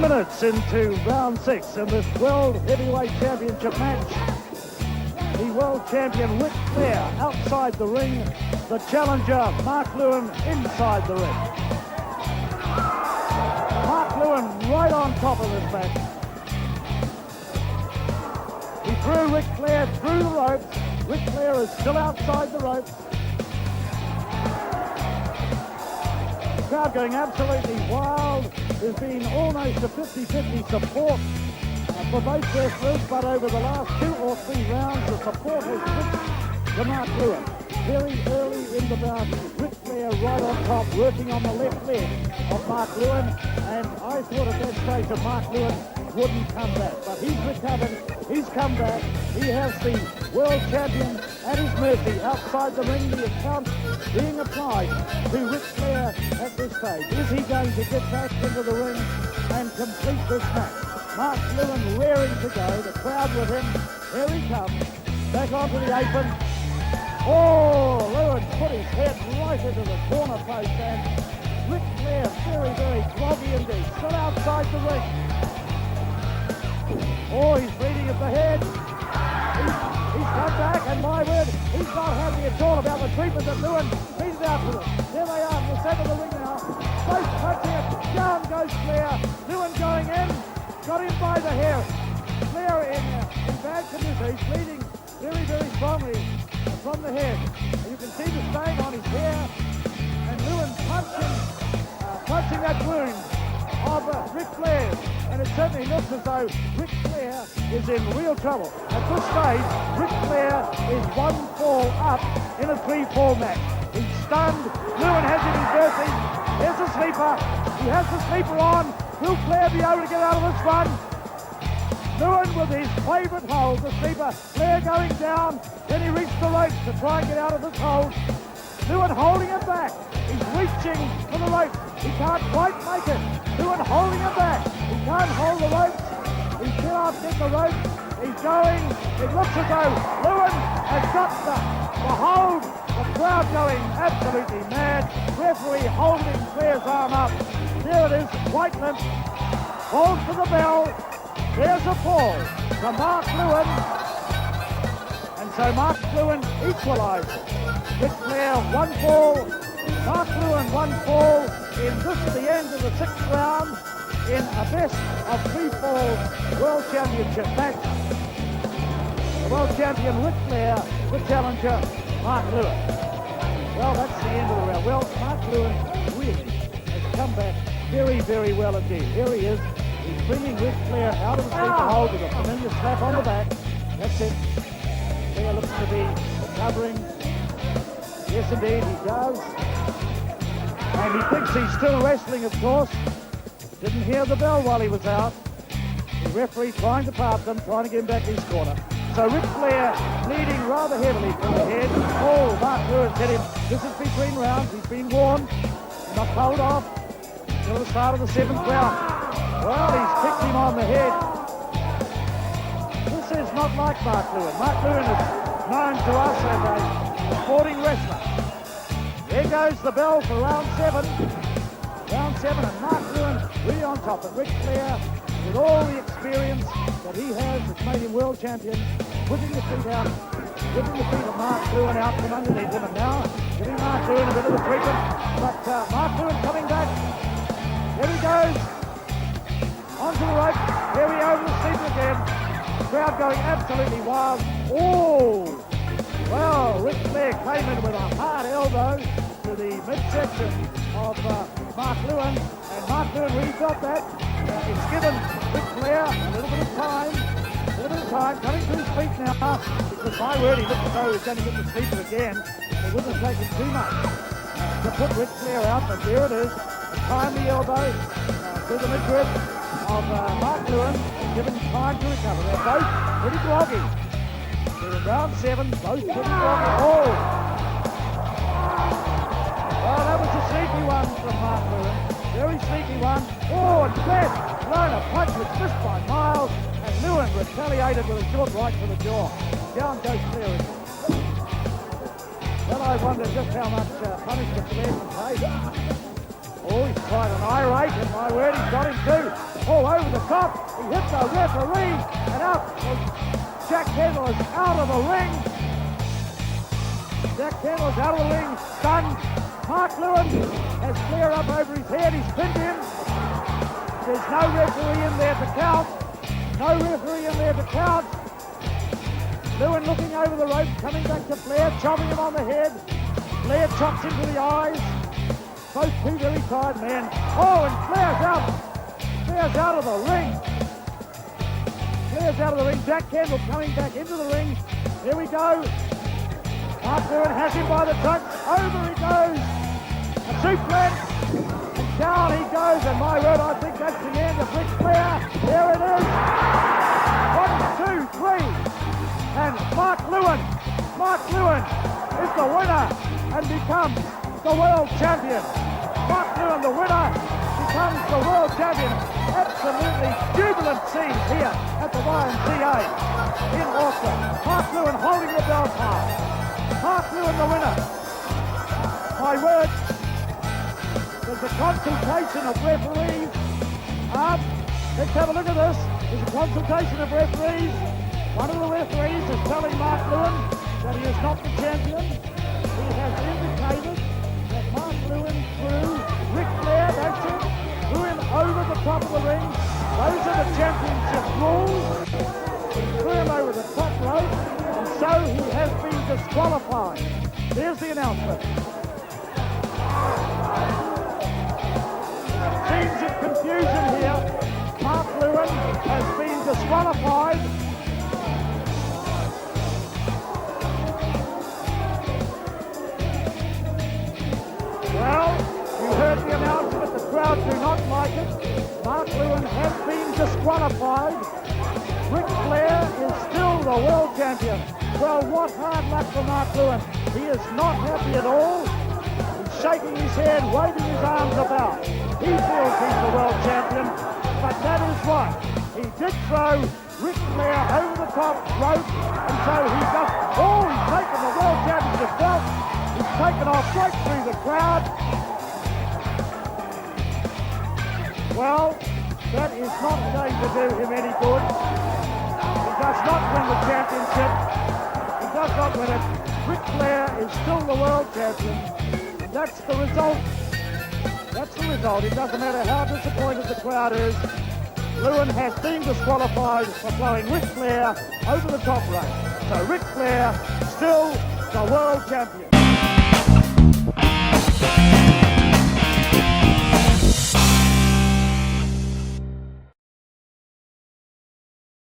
minutes into round 6 in this World Heavyweight Championship match. The world champion Ric Flair outside the ring, the challenger Mark Lewen inside the ring. Mark Lewen right on top of this match. He threw Ric Flair through the ropes. Ric Flair is still outside the ropes. The crowd going absolutely wild. There's been almost a 50-50 support for both wrestlers, but over the last 2 or 3 rounds, the support has switched to Mark Lewen. Very early in the bout, Ric Flair right on top, working on the left leg of Mark Lewen, and I thought at that stage that Mark Lewen wouldn't come back, but he's recovered, he's come back, he has the world champion at his mercy outside the ring, the account being applied to Ric Flair at this stage. Is he going to get back into the ring and complete this match? Mark Lewen raring to go, the crowd with him, here he comes, back onto the apron. Oh, Lewen put his head right into the corner post, and Ric Flair very, very groggy indeed, still outside the ring. Oh, he's bleeding at the head. He's come back, and my word, he's not happy at all about the treatment that Lewen meted out to them. There they are in the centre of the ring now. Both touching it. Down goes Flair. Lewen going in. Got him by the hair. Flair in bad condition. He's bleeding very, very strongly from the head. And you can see the stain on his hair. And Lewen punching that wound of Ric Flair. And it certainly looks as though Ric Flair is in real trouble. At this stage, Ric Flair is 1 fall up in a 3-fall match. He's stunned. Lewen has him in mercy. There's the sleeper. He has the sleeper on. Will Flair be able to get out of this one? Lewen with his favourite hold, the sleeper. Flair going down. Then he reached the ropes to try and get out of this hold. Lewen holding him back. He's reaching for the ropes. He can't quite make it. Lewen holding him back. He can't hold the ropes. He cannot get the ropes. He's going. It looks as though Lewen has got the hold. The crowd going absolutely mad. Referee holding Flair's arm up. There it is. White limp. Falls to the bell. There's a fall from Mark Lewen. And so Mark Lewen equalises. Ric Flair 1 fall. Mark Lewen 1 fall in this the end of the 6th round in a best of 3-fall World Championship match. The World Champion Ric Flair, the challenger Mark Lewen. Well, that's the end of the round. Well, Mark Lewen really has come back very, very well indeed. Here he is. He's bringing Ric Flair out of the sleeper hold with a familiar slap on the back. That's it. Flair looks to be recovering. Yes, indeed, he does. And he thinks he's still wrestling, of course. Didn't hear the bell while he was out. The referee trying to part them, trying to get him back in his corner. So Ric Flair bleeding rather heavily from the head. Oh, Mark Lewen hit him. This is between rounds. He's been warned. He must hold off till the start of the 7th round. Well, he's kicked him on the head. This is not like Mark Lewen. Mark Lewen is known to us as a sporting wrestler. There goes the bell for round 7. Round 7, and Mark Lewen really on top. And Ric Flair, with all the experience that he has, that's made him world champion, putting the feet out, putting the feet of Mark Lewen out from underneath him, and now giving Mark Lewen a bit of the treatment. But Mark Lewen coming back. There he goes. Onto the rope. Here we over the sleeper again. The crowd going absolutely wild. Oh! Well, Ric Flair came in with a hard elbow to the midsection of Mark Lewen, and Mark Lewen really felt that. It's given Ric Flair a little bit of time, coming to his feet now, because my word, he looked as though he was going to get the sleeper again. It wouldn't have taken too much to put Ric Flair out, but there it is. Time the elbow to the midrib of Mark Lewen, given time to recover. They're both pretty groggy. They're in round 7, both pretty groggy. Oh! Well, that was a sneaky one from Mark Lewen. Very sneaky one. Oh, and Flair blown a punch was missed by Miles, and Lewen retaliated with a short right to the jaw. Down goes Flair again. Well, I wonder just how much punishment Flair can take. Oh, he's quite an irate, and my word, he's got him too. all over the top. He hits the referee, and out. Jack Kendall is out of the ring. Jack Kendall is out of the ring, stunned. Mark Lewen has Flair up over his head. He's pinned him. There's no referee in there to count. No referee in there to count. Lewen looking over the rope, coming back to Flair, chopping him on the head. Flair chops into the eyes. Both two very tired men. Oh, and Flair's out. Flair's out of the ring. Flair's out of the ring. Jack Kendall coming back into the ring. Here we go. Mark Lewen has him by the trunk. Over he goes. A suplex. And down he goes. And my word, I think that's the end of Ric Flair. There it is. 1, 2, 3. And Mark Lewen is the winner and becomes the world champion. Mark Lewen, the winner, becomes the world champion. Absolutely jubilant scenes here at the YMCA in Auckland. Mark Lewen holding the belt high. Mark Lewen, the winner. My word, there's a consultation of referees. Let's have a look at this. There's a consultation of referees. One of the referees is telling Mark Lewen that he is not the champion. He has indicated that Mark Lewen threw Ric Flair, that's it, threw him over the top of the ring. Those are the championship rules. He threw him over the top rope, and so he has been disqualified. There's the announcement. Scenes of confusion here. Mark Lewen has been disqualified. Well, you heard the announcement. The crowd do not like it. Mark Lewen has been disqualified. Ric Flair is still the world champion. Well, what hard luck for Mark Lewen. He is not happy at all. He's shaking his head, waving his arms about. He feels he's the world champion, but that is right. He did throw Ric Flair over the top rope, and so he's taken the world championship belt. He's taken off right through the crowd. Well, that is not going to do him any good. He does not win the championship. He does not win it. Ric Flair is still the world champion. And that's the result. That's the result. It doesn't matter how disappointed the crowd is. Lewen has been disqualified for throwing Ric Flair over the top rope. So Ric Flair still the world champion.